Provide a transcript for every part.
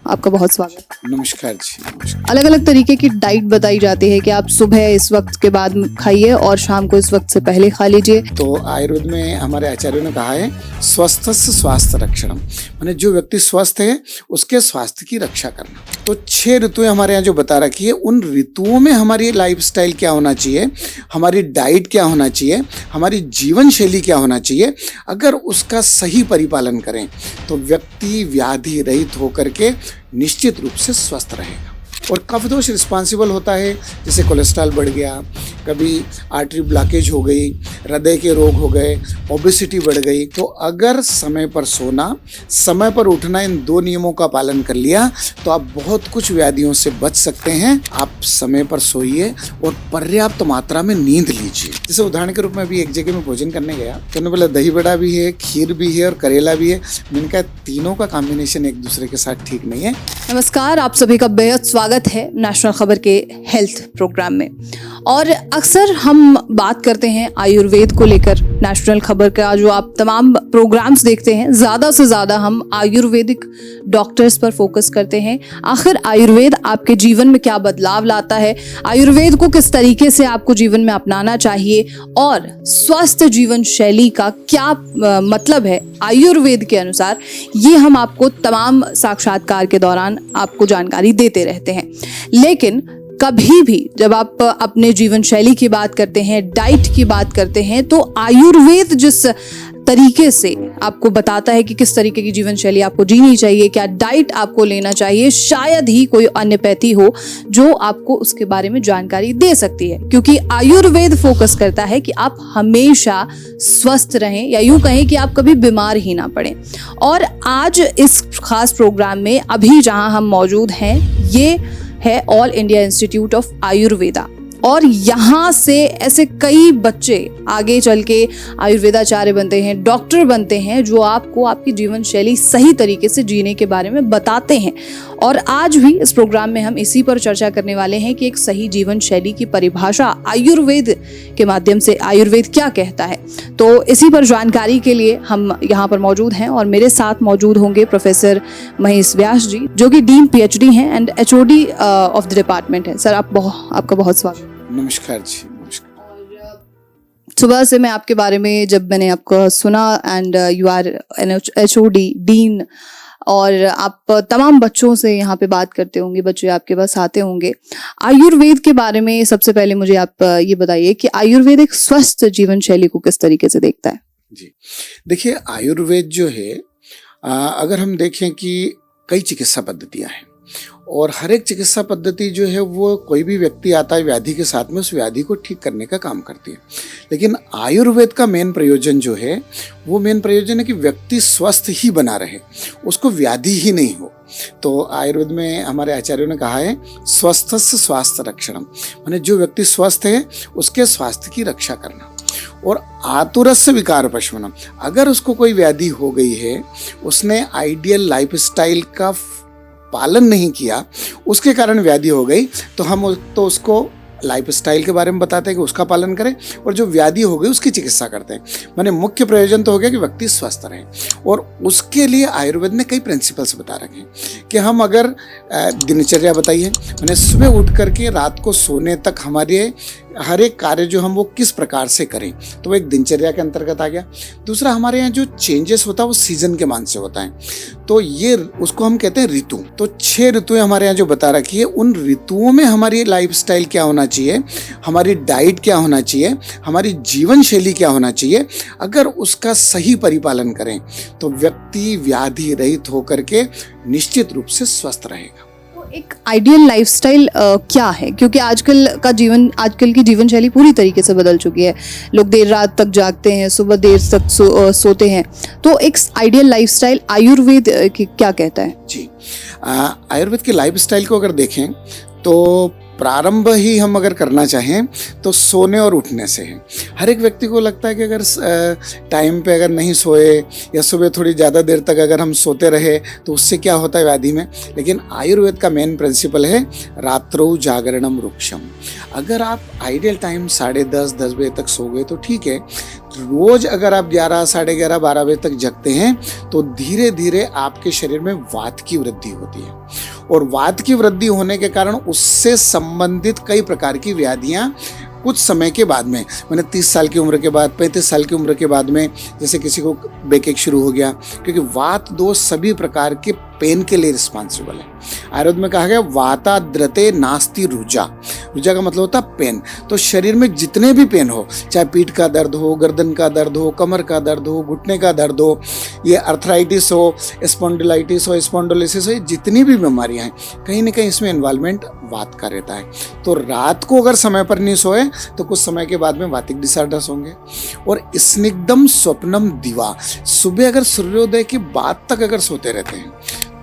आपका बहुत स्वागत। नमस्कार जी। नमस्कार। अलग अलग तरीके की डाइट बताई जाती है कि आप सुबह इस वक्त के बाद खाइए और शाम को इस वक्त से पहले खा लीजिए। तो आयुर्वेद में हमारे आचार्यों ने कहा है स्वस्थस्य स्वास्थ्य रक्षणम, माने जो व्यक्ति स्वस्थ है उसके स्वास्थ्य की रक्षा करना। तो 6 ऋतुएं हमारे यहाँ जो बता रखी है, उन ऋतुओं में हमारी लाइफस्टाइल क्या होना चाहिए, हमारी डाइट क्या होना चाहिए, हमारी जीवन शैली क्या होना चाहिए, अगर उसका सही परिपालन करें तो व्यक्ति व्याधि रहित होकर के निश्चित रूप से स्वस्थ रहेगा। और कफ दोष रिस्पॉन्सिबल होता है, जैसे कोलेस्ट्रॉल बढ़ गया, कभी आर्टरी ब्लॉकेज हो गई, हृदय के रोग हो गए, ओबेसिटी बढ़ गई। तो अगर समय पर सोना, समय पर उठना, इन 2 नियमों का पालन कर लिया तो आप बहुत कुछ व्याधियों से बच सकते हैं। आप समय पर सोइए और पर्याप्त मात्रा में नींद लीजिए। जैसे उदाहरण के रूप में अभी एक जगह में भोजन करने गया तो उन्होंने बोला दही बड़ा भी है, खीर भी है और करेला भी है। मैंने कहा तीनों का कॉम्बिनेशन एक दूसरे के साथ ठीक नहीं है। नमस्कार, आप सभी का बेहद स्वागत है नेशनल खबर के हेल्थ प्रोग्राम में। और अक्सर हम बात करते हैं आयुर्वेद को लेकर। नेशनल खबर का जो आप तमाम प्रोग्राम्स देखते हैं, ज़्यादा से ज़्यादा हम आयुर्वेदिक डॉक्टर्स पर फोकस करते हैं। आखिर आयुर्वेद आपके जीवन में क्या बदलाव लाता है, आयुर्वेद को किस तरीके से आपको जीवन में अपनाना चाहिए और स्वस्थ जीवन शैली का क्या मतलब है आयुर्वेद के अनुसार, ये हम आपको तमाम साक्षात्कार के दौरान आपको जानकारी देते रहते हैं। लेकिन कभी भी जब आप अपने जीवन शैली की बात करते हैं, डाइट की बात करते हैं, तो आयुर्वेद जिस तरीके से आपको बताता है कि किस तरीके की जीवन शैली आपको जीनी चाहिए, क्या डाइट आपको लेना चाहिए, शायद ही कोई अन्यपैथी हो जो आपको उसके बारे में जानकारी दे सकती है। क्योंकि आयुर्वेद फोकस करता है कि आप हमेशा स्वस्थ रहें, या यूं कहें कि आप कभी बीमार ही ना पड़ें। और आज इस खास प्रोग्राम में अभी जहां हम मौजूद हैं, ये है all India institute of Ayurveda. और यहाँ से ऐसे कई बच्चे आगे चल के आयुर्वेदाचार्य बनते हैं, डॉक्टर बनते हैं, जो आपको आपकी जीवन शैली सही तरीके से जीने के बारे में बताते हैं। और आज भी इस प्रोग्राम में हम इसी पर चर्चा करने वाले हैं कि एक सही जीवन शैली की परिभाषा आयुर्वेद के माध्यम से आयुर्वेद क्या कहता है। तो इसी पर जानकारी के लिए हम यहाँ पर मौजूद हैं और मेरे साथ मौजूद होंगे प्रोफेसर महेश व्यास जी, जो कि डीन PhD हैं and HOD of the department है। सर, आपका बहुत स्वागत। नमस्कार जी। सुबह से मैं आपके बारे में जब मैंने आपको सुना, and you are an HOD dean, और आप तमाम बच्चों से यहाँ पे बात करते होंगे, बच्चे आपके पास आते होंगे। आयुर्वेद के बारे में सबसे पहले मुझे आप ये बताइए कि आयुर्वेद एक स्वस्थ जीवन शैली को किस तरीके से देखता है। जी देखिए, आयुर्वेद जो है, अगर हम देखें कि कई चिकित्सा पद्धतियां हैं और हर एक चिकित्सा पद्धति जो है वो कोई भी व्यक्ति आता है व्याधि के साथ में, उस व्याधि को ठीक करने का काम करती है। लेकिन आयुर्वेद का मेन प्रयोजन जो है, वो मेन प्रयोजन है कि व्यक्ति स्वस्थ ही बना रहे, उसको व्याधि ही नहीं हो। तो आयुर्वेद में हमारे आचार्यों ने कहा है स्वस्थस्य स्वास्थ्य रक्षणम, माने जो व्यक्ति स्वस्थ है उसके स्वास्थ्य की रक्षा करना। और आतुरस्य विकार पशुनम, अगर उसको कोई व्याधि हो गई है, उसने आइडियल लाइफस्टाइल का पालन नहीं किया, उसके कारण व्याधि हो गई, तो हम तो उसको लाइफस्टाइल के बारे में बताते हैं कि उसका पालन करें, और जो व्याधि हो गई उसकी चिकित्सा करते हैं। माने मुख्य प्रयोजन तो हो गया कि व्यक्ति स्वस्थ रहे। और उसके लिए आयुर्वेद ने कई प्रिंसिपल्स बता रखे हैं कि हम अगर दिनचर्या बताइए, माने सुबह उठ करके रात को सोने तक हमारे हर एक कार्य जो हम वो किस प्रकार से करें, तो वो एक दिनचर्या के अंतर्गत आ गया। दूसरा, हमारे यहाँ जो चेंजेस होता है वो सीजन के मान से होता है, तो ये उसको हम कहते हैं ऋतु। तो 6 ऋतुएं हमारे यहाँ जो बता रखी है, उन ऋतुओं में हमारी लाइफस्टाइल क्या होना चाहिए, हमारी डाइट क्या होना चाहिए, हमारी जीवन शैली क्या होना चाहिए, अगर उसका सही परिपालन करें तो व्यक्ति व्याधि रहित होकर के निश्चित रूप से स्वस्थ रहेगा। एक आइडियल लाइफस्टाइल क्या है? क्योंकि आजकल की जीवन शैली पूरी तरीके से बदल चुकी है। लोग देर रात तक जागते हैं, सुबह देर तक सोते हैं। तो एक आइडियल लाइफस्टाइल आयुर्वेद क्या कहता है? जी, आयुर्वेद की लाइफस्टाइल को अगर देखें तो प्रारंभ ही हम अगर करना चाहें तो सोने और उठने से है। हर एक व्यक्ति को लगता है कि अगर टाइम पे अगर नहीं सोए या सुबह थोड़ी ज़्यादा देर तक अगर हम सोते रहे तो उससे क्या होता है व्याधि में। लेकिन आयुर्वेद का मेन प्रिंसिपल है रात्रौ जागरणम रुक्षम। अगर आप आइडियल टाइम 10:30-10 बजे तक सो गए तो ठीक है। रोज अगर आप 11, 11:30, 12 बजे तक जगते हैं तो धीरे धीरे आपके शरीर में वात की वृद्धि होती है, और वात की वृद्धि होने के कारण उससे संबंधित कई प्रकार की व्याधियां कुछ समय के बाद में, मैंने 30 साल की उम्र के बाद, 35 साल की उम्र के बाद में, जैसे किसी को बैकएक शुरू हो गया, क्योंकि वात दोष सभी प्रकार के पेन के लिए रिस्पॉन्सिबल है। आयुर्वेद में कहा गया वाताद्रते नास्ति रुजा। रुजा का मतलब होता है पेन। तो शरीर में जितने भी पेन हो, चाहे पीठ का दर्द हो, गर्दन का दर्द हो, कमर का दर्द हो, घुटने का दर्द हो, ये अर्थराइटिस हो, स्पॉन्डिलाइटिस हो, स्पॉन्डोलिसिस हो, जितनी भी बीमारियां हैं कहीं ना कहीं इसमें इन्वॉल्वमेंट वात का रहता है। तो रात को अगर समय पर नहीं सोए तो कुछ समय के बाद में वातिक डिसऑर्डर्स होंगे। और स्निग्धम स्वप्नम दिवा, सुबह अगर सूर्योदय के बाद तक अगर सोते रहते हैं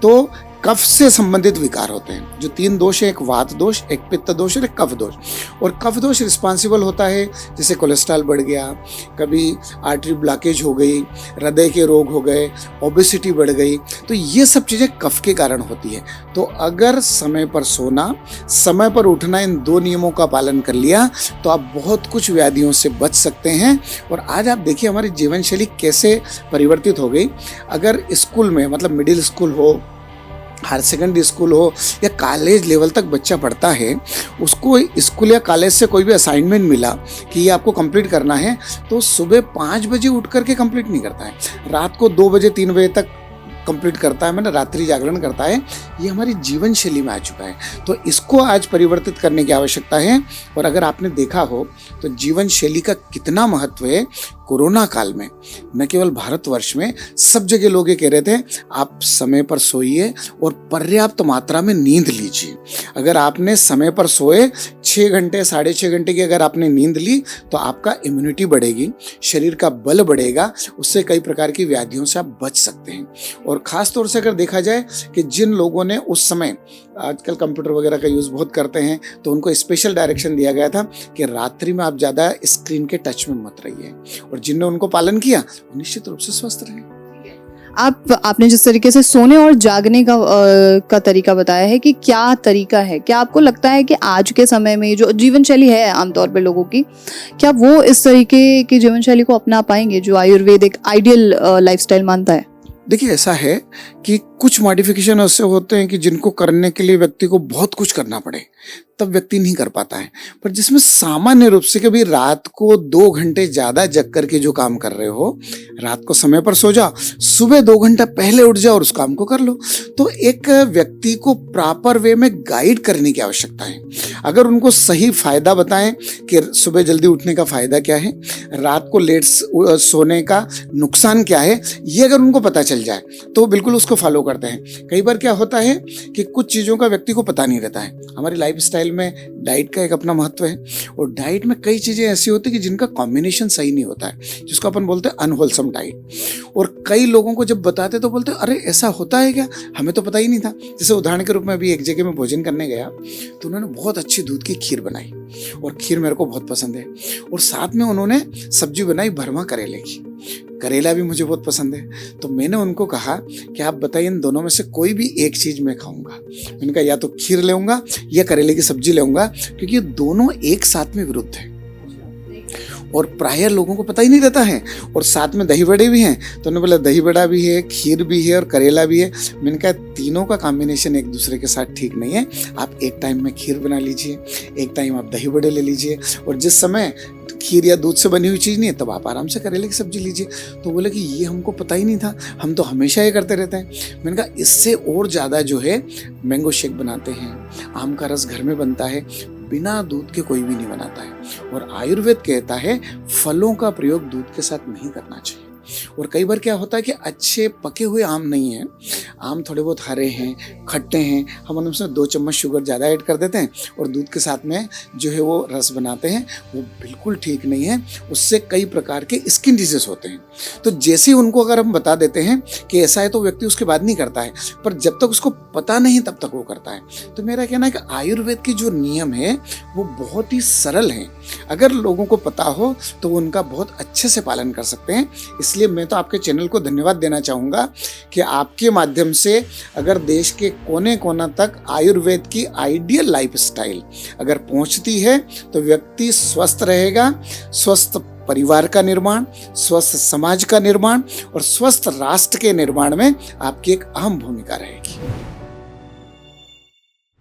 तो कफ से संबंधित विकार होते हैं। जो 3 दोष है, एक वात दोष, एक पित्त दोष और एक कफ दोष। और कफ दोष रिस्पॉन्सिबल होता है जैसे कोलेस्ट्रॉल बढ़ गया, कभी आर्टरी ब्लॉकेज हो गई, हृदय के रोग हो गए, ओबेसिटी बढ़ गई, तो ये सब चीज़ें कफ के कारण होती है। तो अगर समय पर सोना, समय पर उठना, इन 2 नियमों का पालन कर लिया तो आप बहुत कुछ व्याधियों से बच सकते हैं। और आज आप देखिए हमारी जीवन शैली कैसे परिवर्तित हो गई। अगर स्कूल में, मतलब मिडिल स्कूल हो, हायर सेकेंडरी स्कूल हो या कॉलेज लेवल तक बच्चा पढ़ता है, उसको स्कूल या कॉलेज से कोई भी असाइनमेंट मिला कि ये आपको कंप्लीट करना है, तो सुबह 5 बजे उठ करके कंप्लीट नहीं करता है, रात को 2 बजे 3 बजे तक कंप्लीट करता है, मैंने रात्रि जागरण करता है। ये हमारी जीवन शैली में आ चुका है। तो इसको आज परिवर्तित करने की आवश्यकता है। और अगर आपने देखा हो तो जीवन शैली का कितना महत्व है। कोरोना काल में न केवल भारतवर्ष में, सब जगह लोग ये कह रहे थे आप समय पर सोइए और पर्याप्त मात्रा में नींद लीजिए। अगर आपने समय पर सोए, 6 घंटे 6.5 घंटे की अगर आपने नींद ली तो आपका इम्यूनिटी बढ़ेगी, शरीर का बल बढ़ेगा, उससे कई प्रकार की व्याधियों से आप बच सकते हैं। और ख़ास तौर से अगर देखा जाए कि जिन लोगों ने उस समय, आजकल कंप्यूटर वगैरह का यूज़ बहुत करते हैं, तो उनको स्पेशल डायरेक्शन दिया गया था कि रात्रि में आप ज़्यादा स्क्रीन के टच में मत रहिए, और जिनने उनको पालन किया निश्चित रूप से स्वस्थ रहे। आपने जिस तरीके से सोने और जागने का तरीका बताया है कि क्या तरीका है, क्या आपको लगता है कि आज के समय में जो जीवन शैली है आमतौर पे लोगों की, क्या वो इस तरीके की जीवन शैली को अपना पाएंगे जो आयुर्वेद एक आइडियल लाइफस्टाइल मानता है? देखिए, ऐसा है कि कुछ मॉडिफिकेशन ऐसे होते हैं कि जिनको करने के लिए व्यक्ति को बहुत कुछ करना पड़े, तब व्यक्ति नहीं कर पाता है। पर जिसमें सामान्य रूप से कभी रात को 2 घंटे ज़्यादा जग करके जो काम कर रहे हो, रात को समय पर सो जाओ, सुबह 2 घंटा पहले उठ जाओ और उस काम को कर लो। तो एक व्यक्ति को प्रॉपर वे में गाइड करने की आवश्यकता है। अगर उनको सही फायदा बताएं कि सुबह जल्दी उठने का फायदा क्या है, रात को लेट सोने का नुकसान क्या है, ये अगर उनको पता चल जाए तो बिल्कुल उसको फॉलो करते हैं। कई बार क्या होता है कि कुछ चीज़ों का व्यक्ति को पता नहीं रहता है। हमारी लाइफस्टाइल में डाइट का एक अपना महत्व है, और डाइट में कई चीज़ें ऐसी होती है कि जिनका कॉम्बिनेशन सही नहीं होता है, जिसको अपन बोलते हैं अनहोलसम डाइट। और कई लोगों को जब बताते तो बोलते अरे ऐसा होता है क्या, हमें तो पता ही नहीं था। जैसे उदाहरण के रूप में अभी एक जगह में भोजन करने गया तो उन्होंने बहुत अच्छी दूध की खीर बनाई, और खीर मेरे को बहुत पसंद है, और साथ में उन्होंने सब्जी बनाई भरमा करेले की। करेला भी मुझे बहुत पसंद है। तो मैंने उनको कहा कि आप बताइए इन दोनों में से कोई भी एक चीज़ मैं खाऊंगा। मैंने कहा या तो खीर लेऊंगा या करेले की सब्जी लेऊंगा, क्योंकि ये दोनों एक साथ में विरुद्ध है और प्राय लोगों को पता ही नहीं रहता है। और साथ में दही बड़े भी हैं, तो उन्होंने बोला दही बड़ा भी है, खीर भी है और करेला भी है। मैंने कहा तीनों का कॉम्बिनेशन एक दूसरे के साथ ठीक नहीं है। आप एक टाइम में खीर बना लीजिए, एक टाइम आप दही बड़े ले लीजिए, और जिस समय खीर या दूध से बनी हुई चीज़ नहीं है तब आप आराम से करेले की सब्जी लीजिए। तो बोले कि ये हमको पता ही नहीं था, हम तो हमेशा ये करते रहते हैं। मैंने कहा इससे और ज़्यादा जो है मैंगो शेक बनाते हैं, आम का रस घर में बनता है, बिना दूध के कोई भी नहीं बनाता है। और आयुर्वेद कहता है फलों का प्रयोग दूध के साथ नहीं करना चाहिए। और कई बार क्या होता है कि अच्छे पके हुए आम नहीं हैं, आम थोड़े बहुत हरे हैं, खट्टे हैं, हम उनमें 2 चम्मच शुगर ज़्यादा ऐड कर देते हैं और दूध के साथ में जो है वो रस बनाते हैं, वो बिल्कुल ठीक नहीं है। उससे कई प्रकार के स्किन डिजीज होते हैं। तो जैसे ही उनको अगर हम बता देते हैं कि ऐसा है तो व्यक्ति उसके बाद नहीं करता है, पर जब तक उसको पता नहीं तब तक वो करता है। तो मेरा कहना है कि आयुर्वेद के जो नियम है वो बहुत ही सरल हैं। अगर लोगों को पता हो तो वो उनका बहुत अच्छे से पालन कर सकते हैं। इसलिए मैं तो आपके चैनल को धन्यवाद देना चाहूँगा कि आपके माध्यम से अगर देश के कोने कोना तक आयुर्वेद की आइडियल लाइफस्टाइल अगर पहुँचती है तो व्यक्ति स्वस्थ रहेगा, स्वस्थ परिवार का निर्माण, स्वस्थ समाज का निर्माण और स्वस्थ राष्ट्र के निर्माण में आपकी एक अहम भूमिका रहेगी।